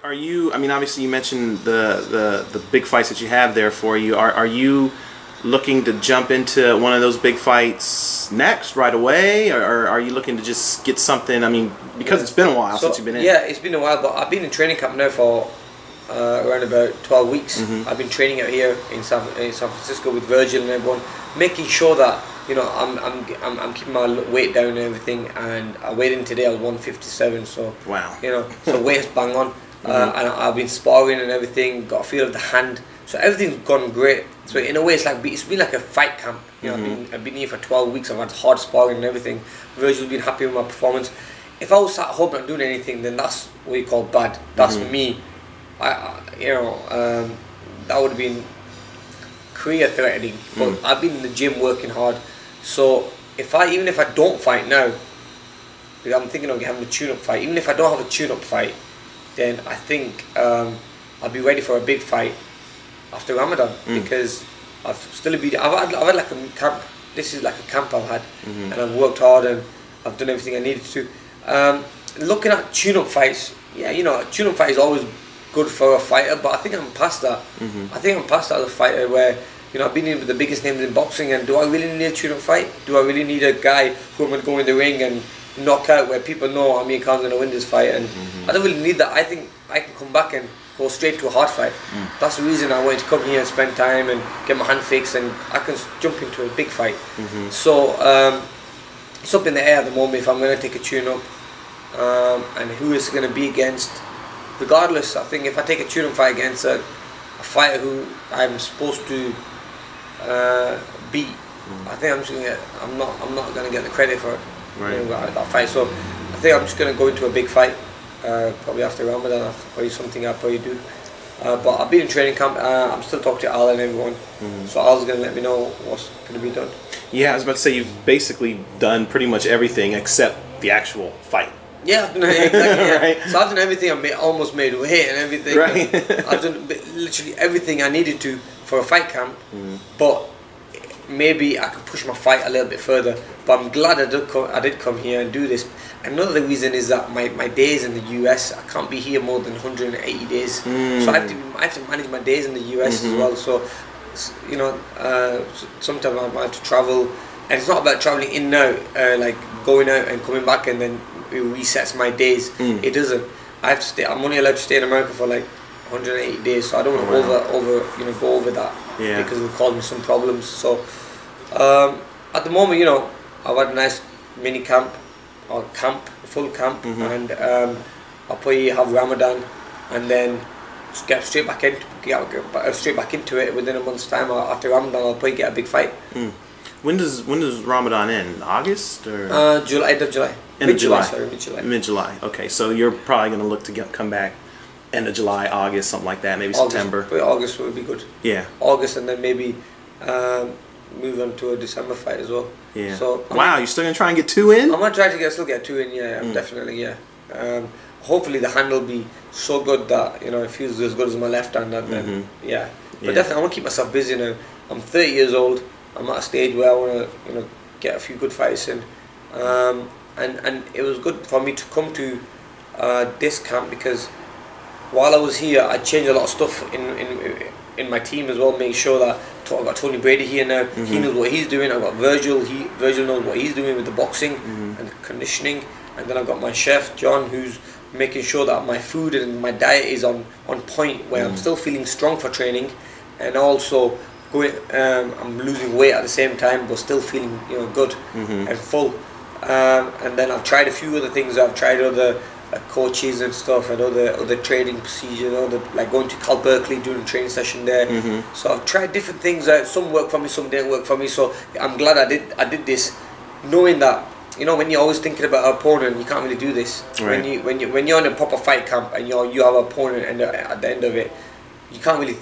Are you? I mean, obviously you mentioned the big fights that you have there for you. Are you looking to jump into one of those big fights next right away, or are you looking to just get something? I mean, because it's been a while since you've been in. Yeah, it's been a while, but I've been in training camp now for around about 12 weeks. I've been training out here in San Francisco with Virgil and everyone, making sure that I'm keeping my weight down and everything. And I weighed in today. I was 157. So wow, so weight's bang on. And I've been sparring and everything. Got a feel of the hand. So everything's gone great. So in a way, it's been like a fight camp. I've been here for 12 weeks. I've had hard sparring and everything. Virgil's been happy with my performance. If I was sat at home not doing anything, then that's what you call bad. That's me. That would have been career threatening. But I've been in the gym working hard. So even if I don't fight now, because I'm thinking of having a tune-up fight. Even if I don't have a tune-up fight, then I think I'll be ready for a big fight after Ramadan, because I've had like a camp. This is like a camp I've had, and I've worked hard and I've done everything I needed to. Looking at tune-up fights, a tune-up fight is always good for a fighter, but I think I'm past that. I think I'm past that as a fighter where I've been in with the biggest names in boxing, and do I really need a tune-up fight? Do I really need a guy who I'm going to go in the ring and knock out, where people know Amir Khan's going to win this fight? And I don't really need that. I think I can come back and go straight to a hard fight. That's the reason I wanted to come here and spend time and get my hand fixed, and I can jump into a big fight. So it's up in the air at the moment if I'm going to take a tune-up and who it's going to be against. Regardless, I think if I take a tune-up fight against a fighter who I'm supposed to beat, I think I'm not going to get the credit for it. That fight. So I think I'm just going to go into a big fight. Probably after Ramadan. That's probably something I'll probably do. But I've been in training camp. I'm still talking to Al and everyone. So Al's going to let me know what's going to be done. Yeah, I was about to say you've basically done pretty much everything except the actual fight. Yeah, I've done exactly. Yeah. Right. So I've done everything. almost made weight and everything. Right. I've done literally everything I needed to for a fight camp. But maybe I could push my fight a little bit further. But I'm glad I did come here and do this. Another reason is that my days in the US, I can't be here more than 180 days. So I have to manage my days in the US as well. So sometimes I have to travel, and it's not about traveling in now, like going out and coming back and then it resets my days. It doesn't. I have to stay. I'm only allowed to stay in America for like 180 days, so I don't want to go over that because it'll cause me some problems. So at the moment, I've had a nice mini camp or full camp, and I'll probably have Ramadan, and then just get straight back into it within a month's time. After Ramadan, I'll probably get a big fight. When does Ramadan end? August or July? End of July. Mid-July. Sorry, mid-July. Mid-July. Okay, so you're probably going to look to come back end of July, August, something like that. Maybe August, September. August would be good. Yeah. August, and then maybe move on to a December fight as well. Yeah. So wow, you're still gonna try and get 2 in? I'm gonna try to still get 2 in. Yeah, definitely. Yeah. Hopefully the hand will be so good that it feels as good as my left hand. And then But definitely I want to keep myself busy now. I'm 30 years old. I'm at a stage where I want to get a few good fights in. And it was good for me to come to this camp, because while I was here, I changed a lot of stuff in my team as well. Make sure that I've got Tony Brady here now. He knows what he's doing. I've got Virgil. Virgil knows what he's doing with the boxing and the conditioning. And then I've got my chef John, who's making sure that my food and my diet is on point, where I'm still feeling strong for training, and also I'm losing weight at the same time, but still feeling good and full. And then I've tried a few other things. I've tried other coaches and stuff, and other training procedures, like going to Cal Berkeley, doing a training session there. So I've tried different things. Some worked for me, some didn't work for me. So I'm glad I did this, knowing that when you're always thinking about an opponent, you can't really do this. Right. When you're in a proper fight camp and you have an opponent, and at the end of it, you can't really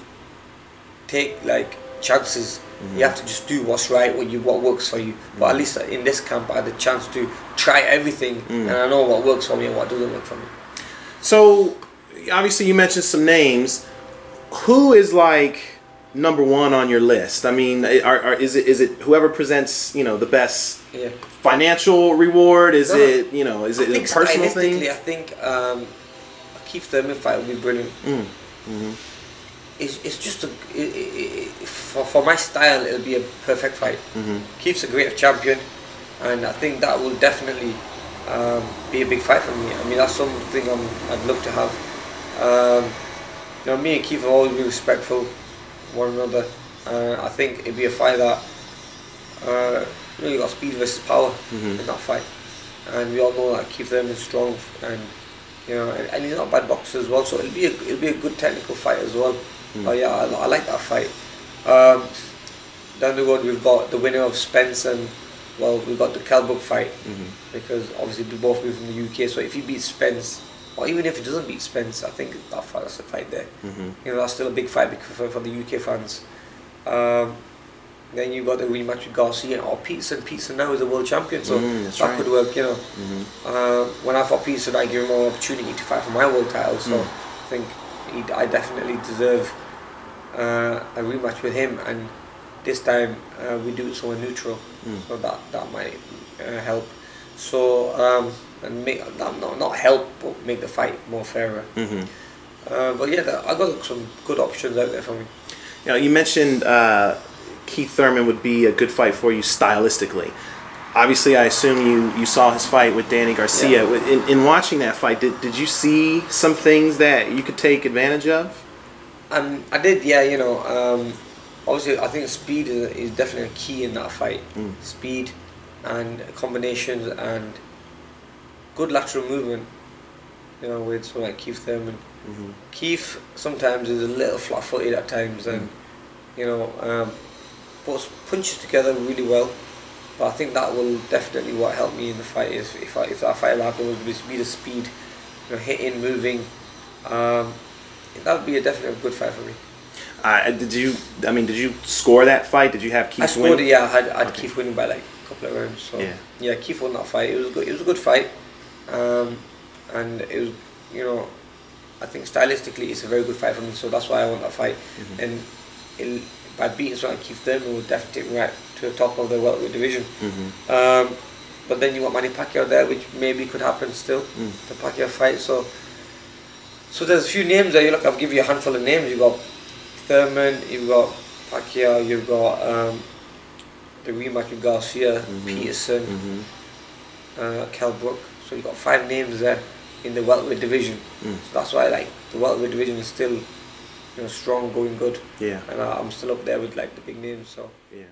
take like chances. You have to just do what's right, what works for you. But at least in this camp, I had the chance to try everything, and I know what works for me and what doesn't work for me. So, obviously, you mentioned some names. Who is like #1 on your list? I mean, is it whoever presents the best financial reward? Is it a personal thing? I think Keith Thurman fight would be brilliant. It's just for my style, it'll be a perfect fight. Keith's a great champion, and I think that will definitely be a big fight for me. I mean, that's something I'd love to have. You know, me and Keith have always been respectful of one another. I think it'd be a fight that you know, you got speed versus power in that fight, and we all know that Keith Thurman's strong, and you know, and he's not a bad boxer as well. So it'll be a good technical fight as well. Oh yeah, I like that fight. Down the road we've got the winner of Spence and, well, we've got the Kelbrook fight, because obviously we both moved from the UK. So if he beats Spence, or even if he doesn't beat Spence, I think that's a fight there. You know, that's still a big fight for the UK fans. Then you've got the rematch with Garcia or Peterson. Peterson now is a world champion, so that could work, you know. When I fought Peterson, I gave him an opportunity to fight for my world title, so I think I definitely deserve a rematch with him, and this time we do it somewhere neutral, so that might help. So and make that not help, but make the fight more fairer. But yeah, I got some good options out there for me. You know, you mentioned Keith Thurman would be a good fight for you stylistically. Obviously, I assume you saw his fight with Danny Garcia. Yeah. In watching that fight, did you see some things that you could take advantage of? I did, yeah. You know, obviously, I think speed is definitely a key in that fight. Speed and combinations and good lateral movement. You know, with someone like Keith Thurman. Keith sometimes is a little flat-footed at times, and you know, puts punches together really well. But I think that will definitely what helped me in the fight is if that fight happened was be the speed, you know, hitting, moving. That would be definitely a good fight for me. Did you score that fight? Did you have Keith win? I scored it, yeah. I had Keith winning by like a couple of rounds. So yeah, Keith won that fight. It was good. It was a good fight, and it was, you know, I think stylistically it's a very good fight for me. So that's why I won that fight. And by beating someone like Keith Thurman would definitely take me right to the top of the welterweight division. But then you got Manny Pacquiao there, which maybe could happen still, the Pacquiao fight. So there's a few names there. Look, I'll give you a handful of names. You've got Thurman, you've got Pacquiao, you've got the rematch with Garcia, Peterson, Kelbrook. So you've got 5 names there in the welterweight division. So that's why like the welterweight division is still, you know, strong, going good. Yeah. And I'm still up there with like the big names. So yeah.